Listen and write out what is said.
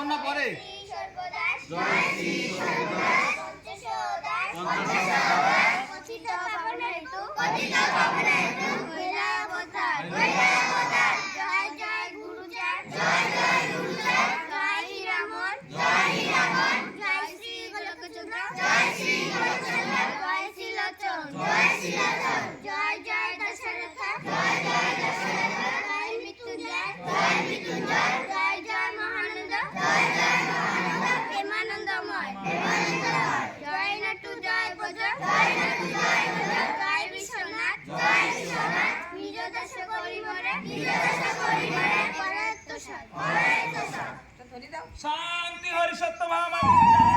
এখন না পরে? জয় শ্রী সর্বদাস পতিত পাবন হেতু হইলা অবতার জয় জয় গুরুচার জয় হীরামন জয় শ্রী গোলকচন্দ্র জয় শ্রী লোচন জয় জয় দশরথ জয় মৃত্যুঞ্জয় জয় জয় মহানন্দ প্রেমানন্দময় জয় নটু জয় বজ জয় বিশ্বনাথ নিজ দশ পরিমরে পরাত্তসার শান্তি হরি সত্য মহামায়া